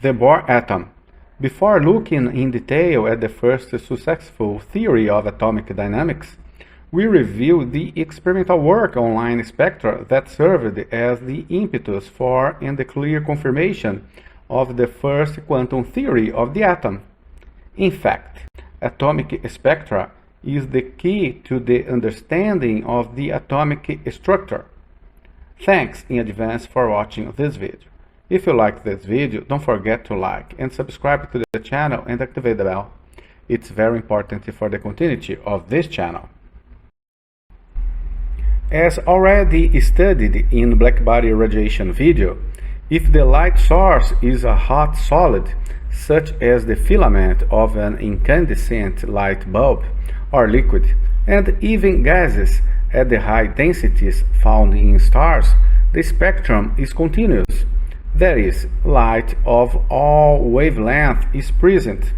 The Bohr atom. Before looking in detail at the first successful theory of atomic dynamics, we review the experimental work on line spectra that served as the impetus for and the clear confirmation of the first quantum theory of the atom. In fact, atomic spectra is the key to the understanding of the atomic structure. Thanks in advance for watching this video. If you like this video, don't forget to like and subscribe to the channel and activate the bell. It's very important for the continuity of this channel. As already studied in blackbody radiation video, if the light source is a hot solid, such as the filament of an incandescent light bulb, or liquid, and even gases at the high densities found in stars, the spectrum is continuous. That is, light of all wavelengths is present.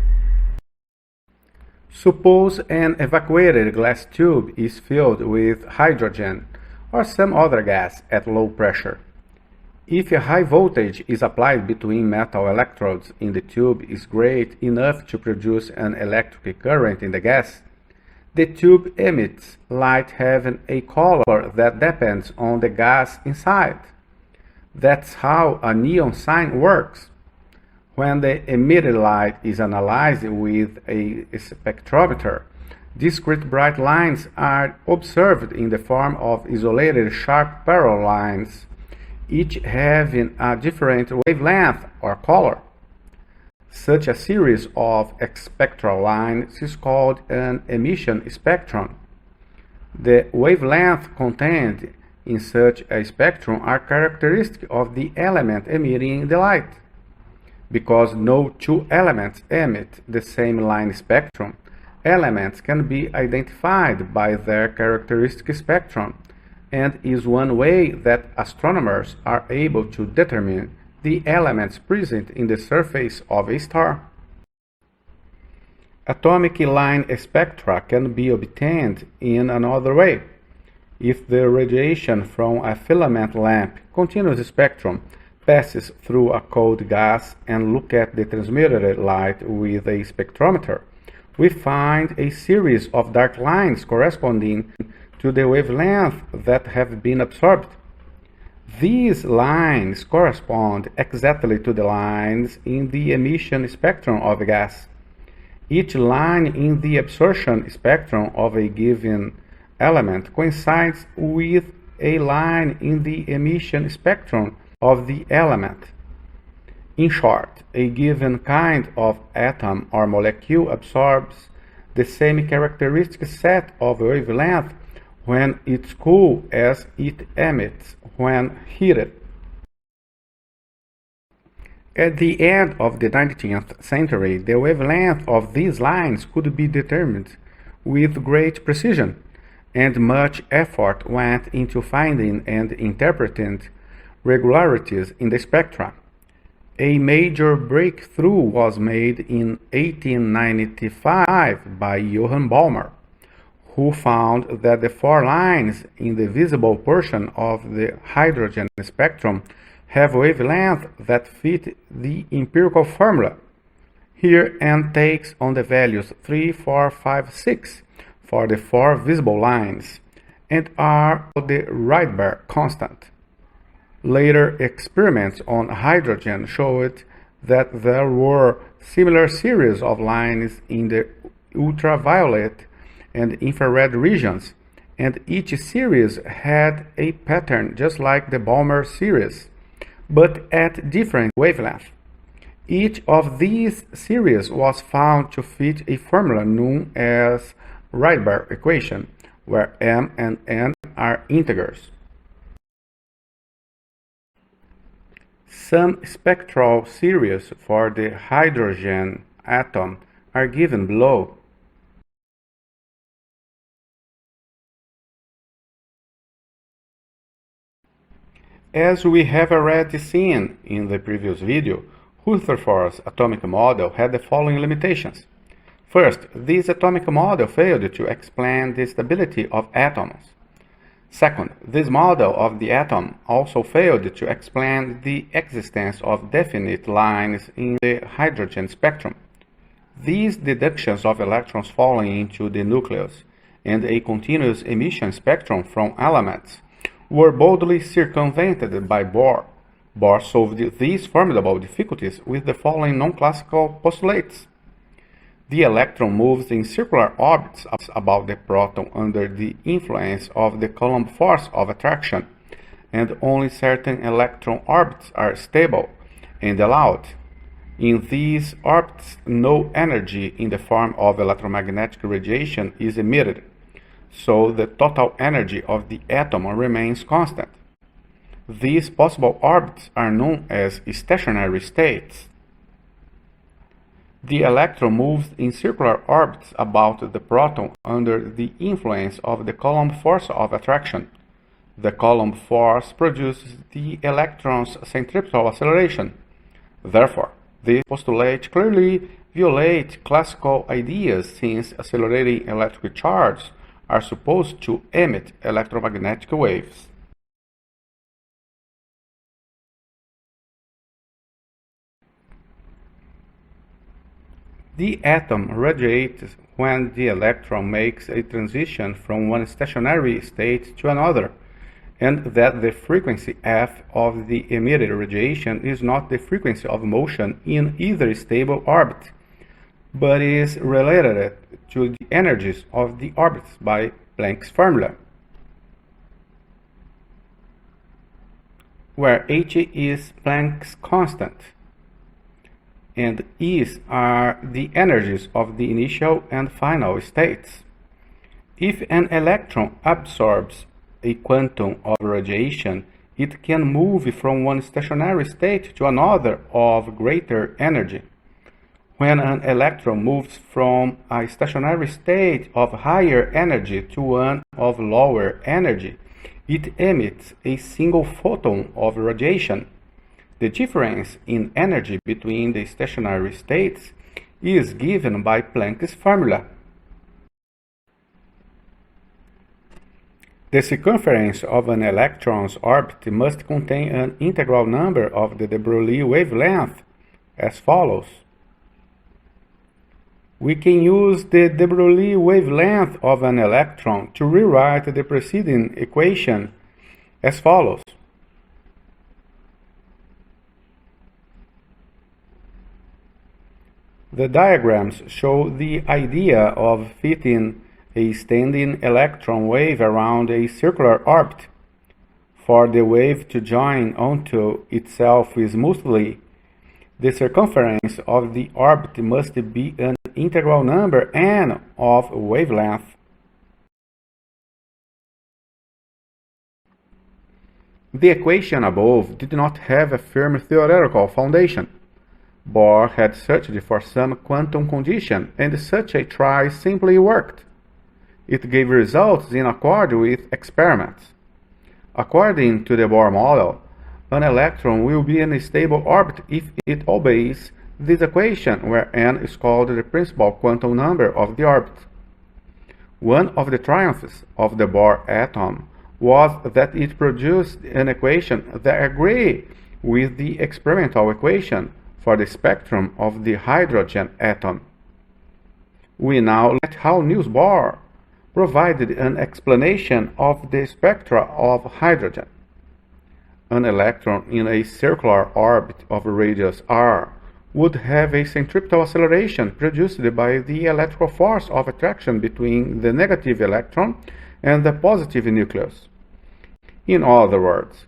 Suppose an evacuated glass tube is filled with hydrogen or some other gas at low pressure. If a high voltage is applied between metal electrodes in the tube is great enough to produce an electric current in the gas, the tube emits light having a color that depends on the gas inside. That's how a neon sign works. When the emitted light is analyzed with a spectrometer, discrete bright lines are observed in the form of isolated sharp parallel lines, each having a different wavelength or color. Such a series of spectral lines is called an emission spectrum. The wavelength contained in such a spectrum are characteristic of the element emitting the light. Because no two elements emit the same line spectrum, elements can be identified by their characteristic spectrum, and is one way that astronomers are able to determine the elements present in the surface of a star. Atomic line spectra can be obtained in another way. If the radiation from a filament lamp continuous spectrum passes through a cold gas and look at the transmitted light with a spectrometer, we find a series of dark lines corresponding to the wavelength that have been absorbed. These lines correspond exactly to the lines in the emission spectrum of a gas. Each line in the absorption spectrum of a given element coincides with a line in the emission spectrum of the element. In short, a given kind of atom or molecule absorbs the same characteristic set of wavelength when it's cool as it emits when heated. At the end of the 19th century, the wavelength of these lines could be determined with great precision, and much effort went into finding and interpreting regularities in the spectra. A major breakthrough was made in 1895 by Johann Balmer, who found that the four lines in the visible portion of the hydrogen spectrum have wavelengths that fit the empirical formula. Here n takes on the values 3, 4, 5, 6 for the four visible lines, and are the Rydberg constant. Later experiments on hydrogen showed that there were similar series of lines in the ultraviolet and infrared regions, and each series had a pattern just like the Balmer series, but at different wavelengths. Each of these series was found to fit a formula known as Rydberg equation, where m and n are integers. Some spectral series for the hydrogen atom are given below. As we have already seen in the previous video, Rutherford's atomic model had the following limitations. First, this atomic model failed to explain the stability of atoms. Second, this model of the atom also failed to explain the existence of definite lines in the hydrogen spectrum. These deductions of electrons falling into the nucleus and a continuous emission spectrum from elements were boldly circumvented by Bohr. Bohr solved these formidable difficulties with the following non-classical postulates. The electron moves in circular orbits about the proton under the influence of the Coulomb force of attraction, and only certain electron orbits are stable and allowed. In these orbits, no energy in the form of electromagnetic radiation is emitted, so the total energy of the atom remains constant. These possible orbits are known as stationary states. The electron moves in circular orbits about the proton under the influence of the Coulomb force of attraction. The Coulomb force produces the electron's centripetal acceleration. Therefore, this postulate clearly violates classical ideas, since accelerating electric charges are supposed to emit electromagnetic waves. The atom radiates when the electron makes a transition from one stationary state to another, and that the frequency f of the emitted radiation is not the frequency of motion in either stable orbit, but is related to the energies of the orbits by Planck's formula, where h is Planck's constant and E's are the energies of the initial and final states. If an electron absorbs a quantum of radiation, it can move from one stationary state to another of greater energy. When an electron moves from a stationary state of higher energy to one of lower energy, it emits a single photon of radiation. The difference in energy between the stationary states is given by Planck's formula. The circumference of an electron's orbit must contain an integral number of the de Broglie wavelength as follows. We can use the de Broglie wavelength of an electron to rewrite the preceding equation as follows. The diagrams show the idea of fitting a standing electron wave around a circular orbit. For the wave to join onto itself smoothly, the circumference of the orbit must be an integral number n of wavelength. The equation above did not have a firm theoretical foundation. Bohr had searched for some quantum condition, and such a try simply worked. It gave results in accord with experiments. According to the Bohr model, an electron will be in a stable orbit if it obeys this equation, where n is called the principal quantum number of the orbit. One of the triumphs of the Bohr atom was that it produced an equation that agreed with the experimental equation for the spectrum of the hydrogen atom. We now look at how Niels Bohr provided an explanation of the spectra of hydrogen. An electron in a circular orbit of radius r would have a centripetal acceleration produced by the electrical force of attraction between the negative electron and the positive nucleus. In other words,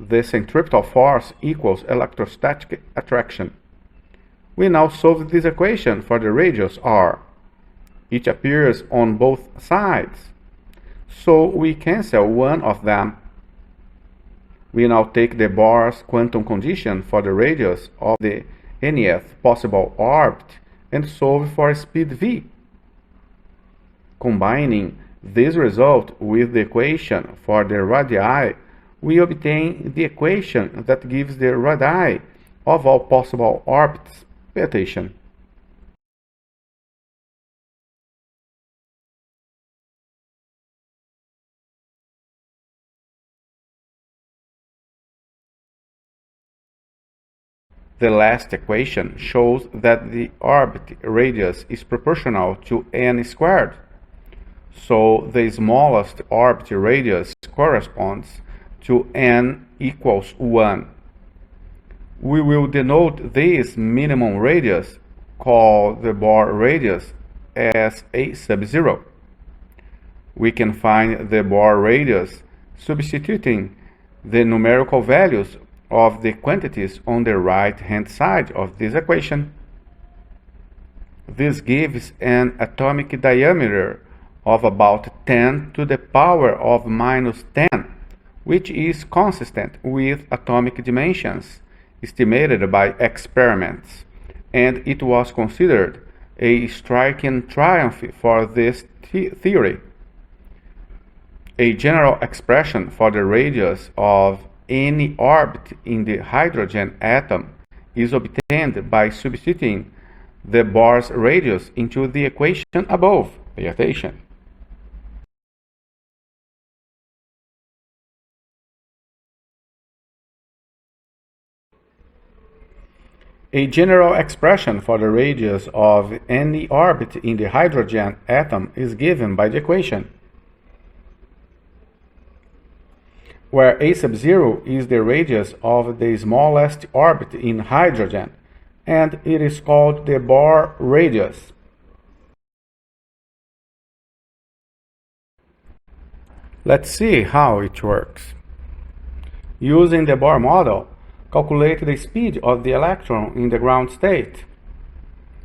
the centripetal force equals electrostatic attraction. We now solve this equation for the radius r. It appears on both sides, so we cancel one of them. We now take the Bohr's quantum condition for the radius of the nth possible orbit and solve for speed v. Combining this result with the equation for the radii, we obtain the equation that gives the radii of all possible orbits. Pay attention. The last equation shows that the orbit radius is proportional to n squared. So the smallest orbit radius corresponds to n equals 1. We will denote this minimum radius, called the Bohr radius, as a sub-zero. We can find the Bohr radius substituting the numerical values of the quantities on the right-hand side of this equation. This gives an atomic diameter of about 10 to the power of minus 10, which is consistent with atomic dimensions estimated by experiments, and it was considered a striking triumph for this theory. A general expression for the radius of any orbit in the hydrogen atom is obtained by substituting the Bohr's radius into the equation above. Pay attention. A general expression for the radius of any orbit in the hydrogen atom is given by the equation, where a sub-zero is the radius of the smallest orbit in hydrogen, and it is called the Bohr radius. Let's see how it works. Using the Bohr model, calculate the speed of the electron in the ground state.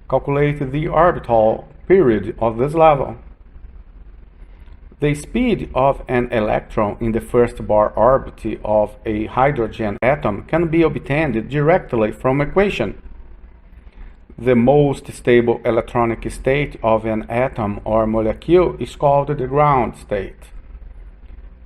Calculate the orbital period of this level. The speed of an electron in the first Bohr orbit of a hydrogen atom can be obtained directly from equation. The most stable electronic state of an atom or molecule is called the ground state.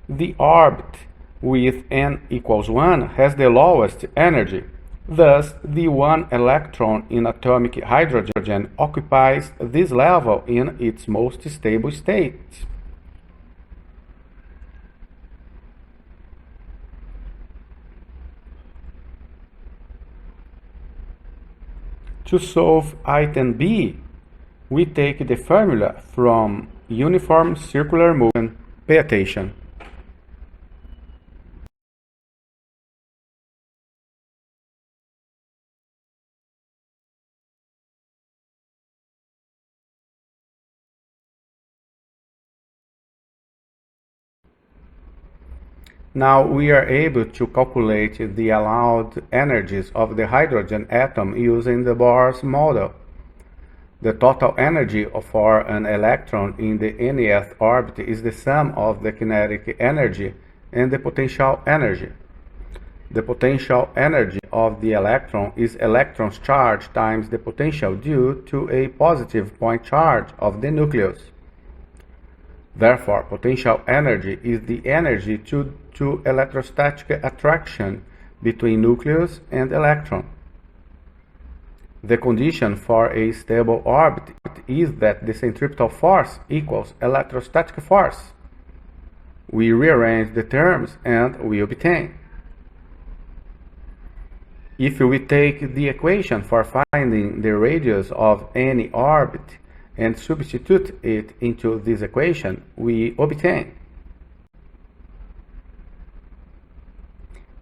The orbit with n equals 1 has the lowest energy. Thus, the one electron in atomic hydrogen occupies this level in its most stable state. To solve item B, we take the formula from uniform circular motion. Pay attention. Now we are able to calculate the allowed energies of the hydrogen atom using the Bohr model. The total energy for an electron in the nth orbit is the sum of the kinetic energy and the potential energy. The potential energy of the electron is electron's charge times the potential due to a positive point charge of the nucleus. Therefore, potential energy is the energy to electrostatic attraction between nucleus and electron. The condition for a stable orbit is that the centripetal force equals electrostatic force. We rearrange the terms and we obtain. If we take the equation for finding the radius of any orbit and substitute it into this equation, we obtain.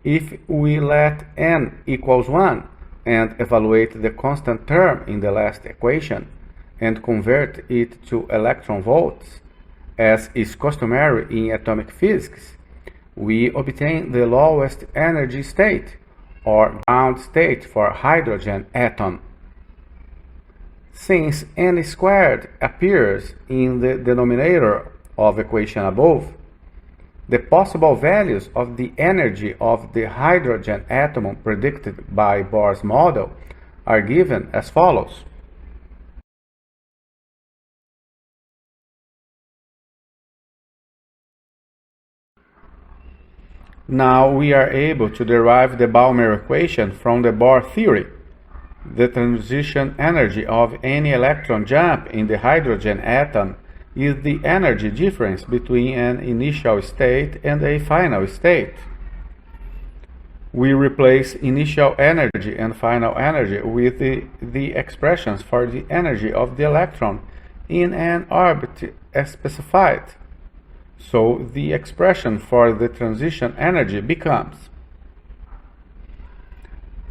If we let n equals 1 and evaluate the constant term in the last equation and convert it to electron volts, as is customary in atomic physics, we obtain the lowest energy state, or ground state for hydrogen atom. Since n squared appears in the denominator of equation above, the possible values of the energy of the hydrogen atom predicted by Bohr's model are given as follows. Now we are able to derive the Balmer equation from the Bohr theory. The transition energy of any electron jump in the hydrogen atom is the energy difference between an initial state and a final state. We replace initial energy and final energy with the expressions for the energy of the electron in an orbit as specified. So the expression for the transition energy becomes.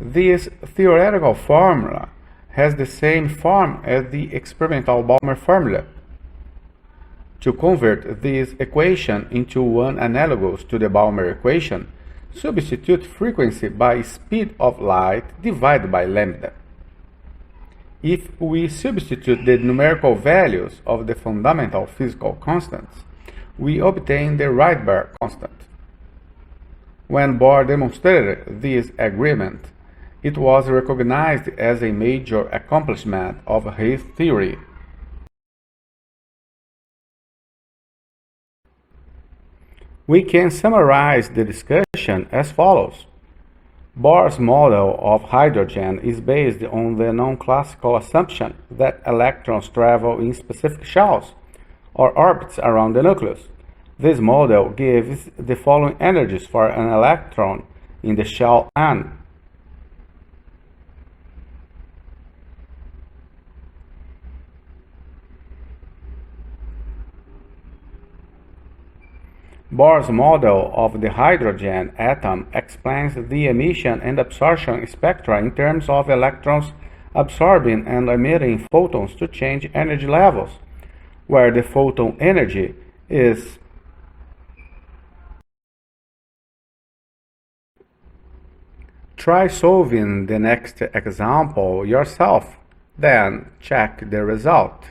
This theoretical formula has the same form as the experimental Balmer formula. To convert this equation into one analogous to the Balmer equation, substitute frequency by speed of light divided by lambda. If we substitute the numerical values of the fundamental physical constants, we obtain the Rydberg constant. When Bohr demonstrated this agreement, it was recognized as a major accomplishment of his theory. We can summarize the discussion as follows. Bohr's model of hydrogen is based on the non-classical assumption that electrons travel in specific shells or orbits around the nucleus. This model gives the following energies for an electron in the shell N. Bohr's model of the hydrogen atom explains the emission and absorption spectra in terms of electrons absorbing and emitting photons to change energy levels, where the photon energy is Try solving the next example yourself, then check the result.